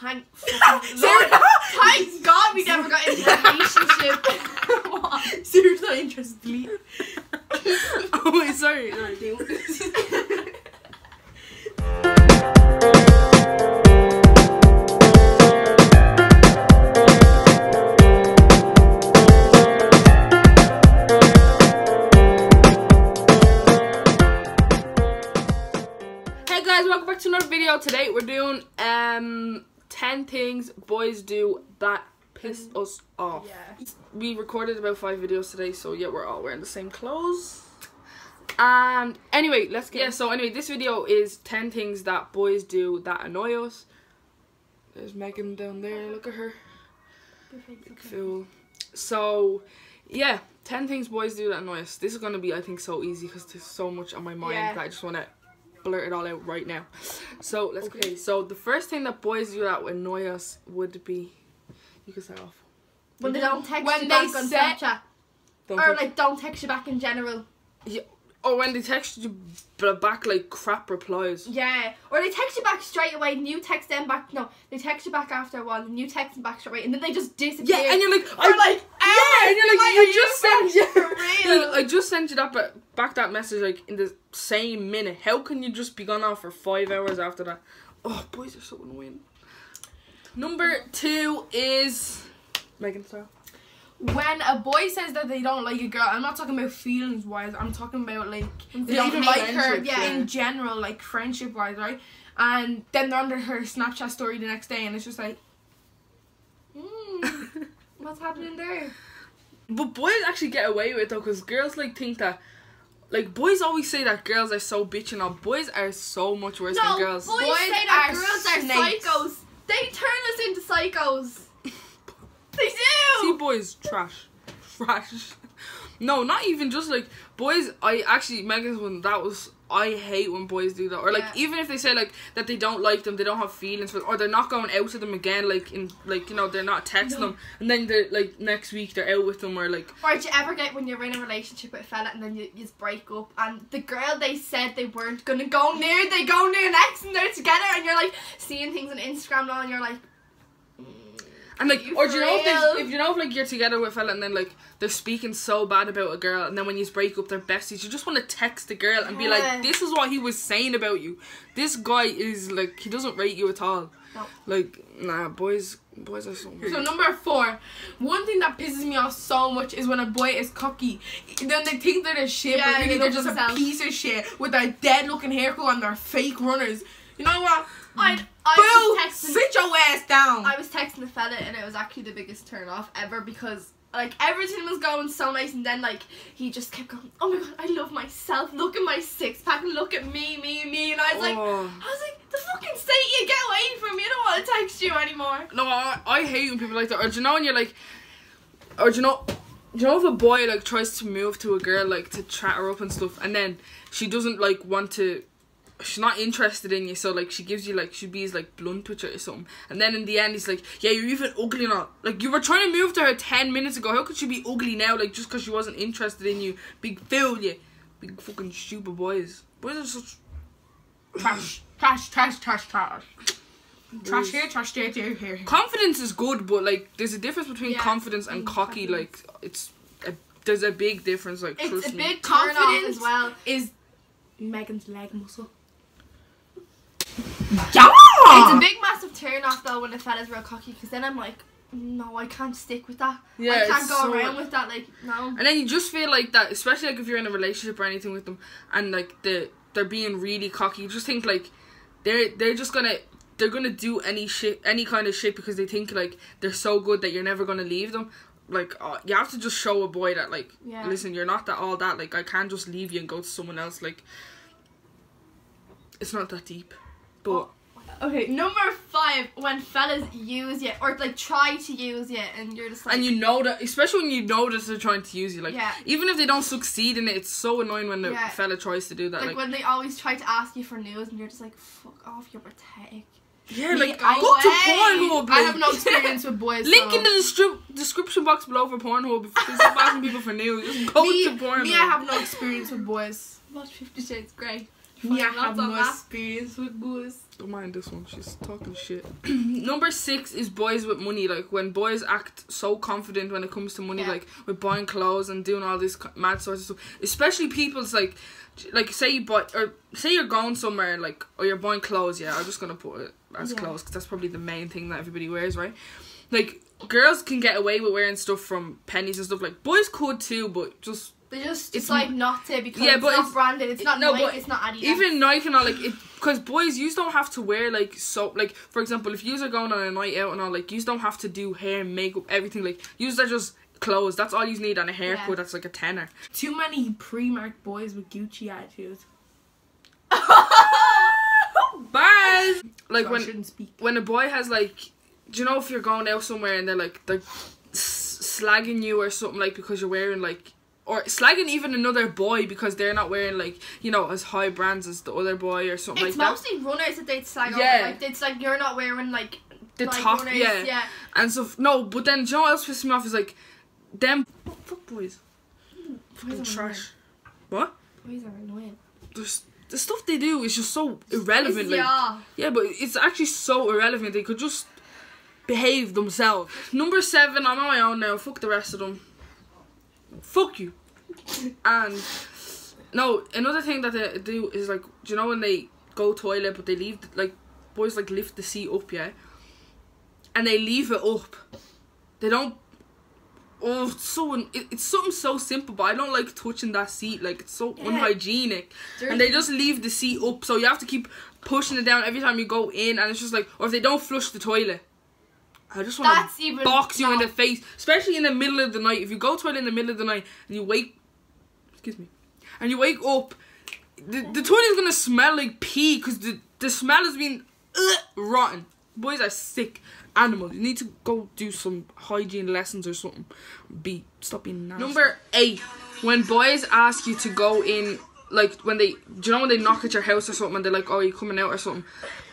thank God we never got into a relationship. Seriously, not interested. Delete. Oh wait, sorry. Hey guys, welcome back to another video. Today we're doing 10 things boys do that piss us off. Yeah. We recorded about 5 videos today, so yeah, we're all wearing the same clothes. And anyway, let's get this video is 10 things that boys do that annoy us. There's Megan down there, look at her. Big fool. So yeah, 10 things boys do that annoy us. This is gonna be, I think, so easy because there's so much on my mind that I just wanna blurt it all out right now. So let's go. So the first thing that boys do that would annoy us would be, you can start off. When they don't text you back on Snapchat. Or like don't text you back in general. Yeah. Or when they text you back like crap replies. Yeah. Or they text you back straight away and you text them back. No, they text you back after a while and you text them back straight away and then they just disappear. Yeah, and you're like, and you're like, you just sent I just sent you that back that message like in the same minute. How can you just be gone off for 5 hours after that? Oh, boys are so annoying. Number 2 is Megan style. When a boy says that they don't like a girl, I'm not talking about feelings wise, I'm talking about like they don't like her in general, like friendship wise, right? And then they're under her Snapchat story the next day and it's just like, what's happening there? But boys actually get away with it though, because girls like think that, like, boys always say that girls are so bitchy and all. Boys are so much worse than girls. Boys say that girls are psychos. They turn us into psychos. They do! See, boys, trash. No, not even just like boys. Megan's one, that was, I hate when boys do that. Or like, even if they say like that they don't like them, they don't have feelings for, or they're not going out to them again, like in, like, you know, they're not texting them, and then they're like next week they're out with them, or like. Or did you ever get when you're in a relationship with a fella and then you just break up and the girl they said they weren't gonna go near, they go near next and they're together and you're like seeing things on Instagram now and you're like. And like, or do you know if you know if like you're together with a fella and then like they're speaking so bad about a girl and then when you break up they're besties, you just want to text the girl and be like, this is what he was saying about you. This guy is like, he doesn't rate you at all. No. Like, nah, boys are so weird. So number 4, one thing that pisses me off so much is when a boy is cocky. Then they think they're the shit, but really they're just a piece of shit with their dead looking haircut and their fake runners. You know what? Sit your ass down. I was texting a fella and it was actually the biggest turn off ever because like everything was going so nice and then like he just kept going, oh my god, I love myself, look at my 6-pack, look at me, and I was like, the fucking state you, get away from me, I don't want to text you anymore. No, I hate when people like that. Or do you know when you're like, or do you know if a boy like tries to move to a girl like to chat her up and stuff and then she doesn't like want to, she's not interested in you, so like she gives you like, she be like blunt with you or something, and then in the end he's like, yeah, you're even ugly now. Like, you were trying to move to her 10 minutes ago, how could she be ugly now, like just because she wasn't interested in you? Big fool, you big fucking stupid boys. Boys are such trash here, trash there. Confidence is good, but like there's a difference between confidence and cocky. Like there's a big difference, like it's trust a me. big confidence as well is Megan's leg muscle. Yeah! It's a big massive turn off though when a fella's real cocky, because then I'm like, no, I can't stick with that. Yeah, I can't go around with that, like, no. And then you just feel like that, especially like if you're in a relationship or anything with them and like they're being really cocky, you just think like they're just gonna do any kind of shit because they think like they're so good that you're never gonna leave them. Like, you have to just show a boy that like, listen, you're not all that, like I can't just leave you and go to someone else, like it's not that deep. But okay, number 5, when fellas use you or like try to use you and you're just like, and you know that, especially when you know that they're trying to use you, like even if they don't succeed in it, it's so annoying when the fella tries to do that, like when they always try to ask you for news and you're just like, fuck off, you're pathetic. Yeah, like, go to Pornhub. I have no experience with boys. Link in the description box below for Pornhub. If you're asking people for news, just go to Pornhub. Me, I have no experience with boys. Watch 50 Shades Grey. Yeah, I Lots have on no that. experience with boys. Don't mind this one, she's talking shit. Number 6 is boys with money. Like when boys act so confident when it comes to money, like with buying clothes and doing all this mad sorts of stuff. Especially people's like say you buy, or say you're going somewhere like, or you're buying clothes. Yeah, I'm just gonna put it as clothes because that's probably the main thing that everybody wears, right? Like girls can get away with wearing stuff from pennies and stuff. Like boys could too, but just. They just decide not to because it's but not branded, it's not Nike, it's not Adidas. Even Nike and all, like, it, because boys, you don't have to wear, like, so, like, for example, if you are going on a night out and all, like, you don't have to do hair, makeup, everything, like, you are just clothes, that's all you need, and a haircut, that's like a tenner. Too many pre-marked boys with Gucci attitudes. Bad! Like, So I shouldn't speak. when a boy has, like, do you know if you're going out somewhere and they're slagging you or something, like, because you're wearing, like, or slagging even another boy because they're not wearing, like, you know, as high brands as the other boy or something it's like that. It's mostly runners that they'd slag over. Like, it's like you're not wearing, like, the like top, runners, yeah. And so, no, but then, do you know what else pisses me off is, like, them, fuck boys. Fucking trash. What? Boys are annoying. The stuff they do is just so irrelevant. Like, yeah, but it's actually so irrelevant. They could just behave themselves. Number 7, I'm on my own now. Fuck the rest of them. Fuck you. And no, another thing that they do is, like, do you know when they go toilet but they leave, like, boys like lift the seat up, yeah, and they leave it up. They don't. Oh, it's something so simple, but I don't like touching that seat. Like, it's so unhygienic. Dirty. And they just leave the seat up, so you have to keep pushing it down every time you go in, and it's just like, or if they don't flush the toilet, I just want to box you in the face, especially in the middle of the night. If you go to the toilet in the middle of the night and you wake, and you wake up, the toilet is gonna smell like pee because the smell has been rotten. Boys are sick animals. You need to go do some hygiene lessons or something. Stop being nasty. Number 8, when boys ask you to go in, like, when they, do you know when they knock at your house or something and they're like, oh, you coming out or something,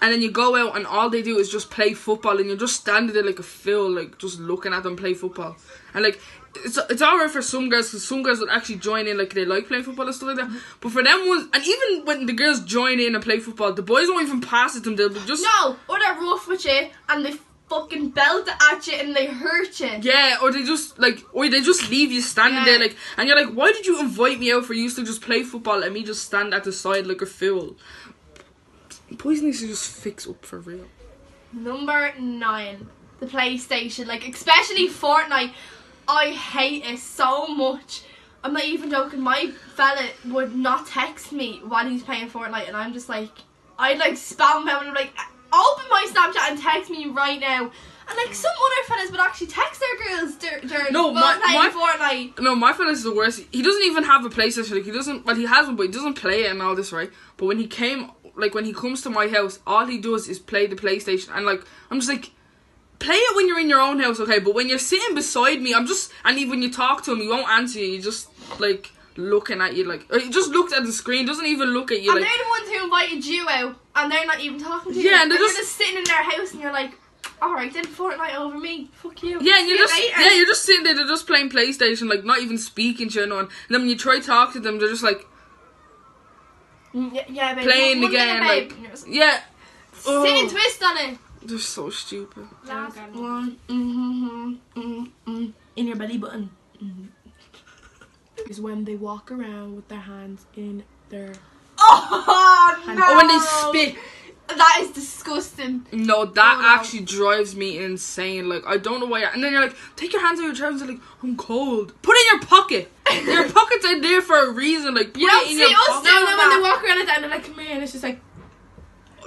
and then you go out and all they do is just play football and you're just standing there like a fool, like, just looking at them play football. And, like, it's alright for some girls because some girls will actually join in, like, they like playing football and stuff like that, but for them ones, and even when the girls join in and play football, the boys won't even pass it to them. They'll be just, no, or they're rough with you and they fucking belt at you and they hurt you. Yeah, or they just, like, or they just leave you standing there, like, and you're like, why did you invite me out for you to just play football and me just stand at the side like a fool? Boys need to just fix up for real. Number 9, the PlayStation. Like, especially Fortnite. I hate it so much. I'm not even joking. My fella would not text me while he's playing Fortnite, and I'm just like, I'd like spam him and I'm like, open my Snapchat and text me right now. And like some other fellas would actually text their girls during playing Fortnite. No, my fella's the worst. He doesn't even have a PlayStation. Like, he doesn't. Well, he has one, but he doesn't play it and all this, right? But when he comes to my house, all he does is play the PlayStation, and like, I'm just like, play it when you're in your own house, okay? But when you're sitting beside me, and even when you talk to him, he won't answer you. He just like looking at you, like, or he just looks at the screen, doesn't even look at you. And like, they're the ones who invited you out, and they're not even talking to you. Yeah, and you're just sitting in their house, and you're like, alright, then Fortnite over me. Fuck you. Yeah, and you're just sitting there, they're just playing PlayStation, like, not even speaking to you, and then when you try to talk to them, they're just like, yeah, babe. Playing one again, minute, babe. like, yeah. Sit and twist on it. They're so stupid. Last one. In your belly button. Is when they walk around with their hands in their. Oh no! Or when they spit. That is disgusting. No, that actually drives me insane. Like, I don't know why. And then you're like, take your hands out of your trousers. They're like, I'm cold. Put it in your pocket. Your pockets are there for a reason. Like, put it in your pocket. No, when they walk around like that, and they're like, come here, and it's just like.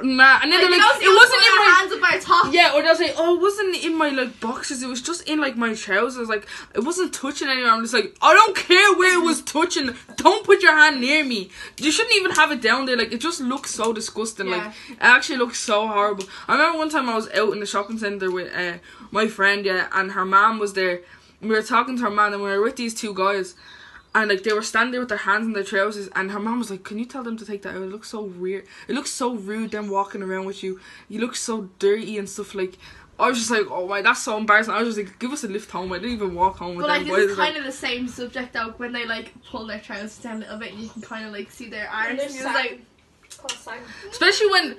Nah, and then they're like, it wasn't in my hands up our top. Yeah, or they'll say, oh, it wasn't in my like boxers, it was just in like my trousers, like it wasn't touching anywhere. I'm just like, I don't care where it was touching, don't put your hand near me. You shouldn't even have it down there. Like, it just looks so disgusting. Like, it actually looks so horrible. I remember one time I was out in the shopping centre with my friend, and her mom was there. We were talking to her mom, and we were with these two guys. And like, they were standing there with their hands in their trousers, and her mom was like, can you tell them to take that out? It looks so weird. It looks so rude, them walking around with you. You look so dirty and stuff. Like, I was just like, oh my, that's so embarrassing. I was just like, give us a lift home. I didn't even walk home with them. But like, it's kind of the same subject though, when they like pull their trousers down a little bit and you can kind of like see their arms. And you're like, Especially when,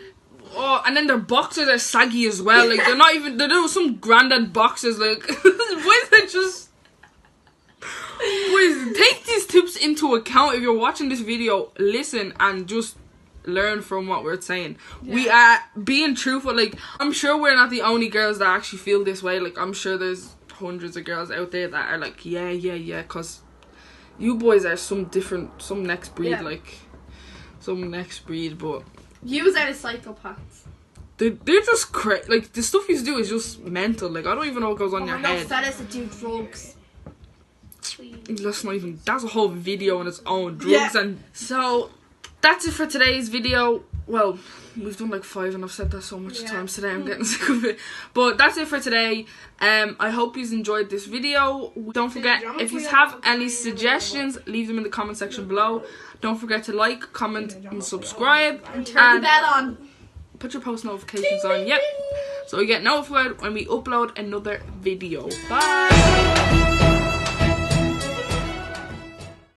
oh, and then their boxers are saggy as well. Like they're not even. They're doing some granddad boxers. Like boys are just. Boys, take these tips into account if you're watching this video. Listen and just learn from what we're saying. Yeah. We are being truthful. Like, I'm sure we're not the only girls that actually feel this way. Like, I'm sure there's hundreds of girls out there that are like, yeah, because you boys are some different, some next breed. Yeah. Like, some next breed. But yous are the psychopaths. They're just crazy. Like, the stuff you do is just mental. Like, I don't even know what goes on in your head. Fellas that do drugs. That's not even, that's a whole video on its own. Drugs. And so that's it for today's video. Well, we've done like 5 and I've said that so much times today, I'm getting sick of it. But that's it for today. I hope you enjoyed this video. Don't forget, if you have any suggestions, leave them in the comment section below. Don't forget to like, comment and subscribe, and turn the bell on. Put your post notifications on, yep, so you get notified when we upload another video. Bye.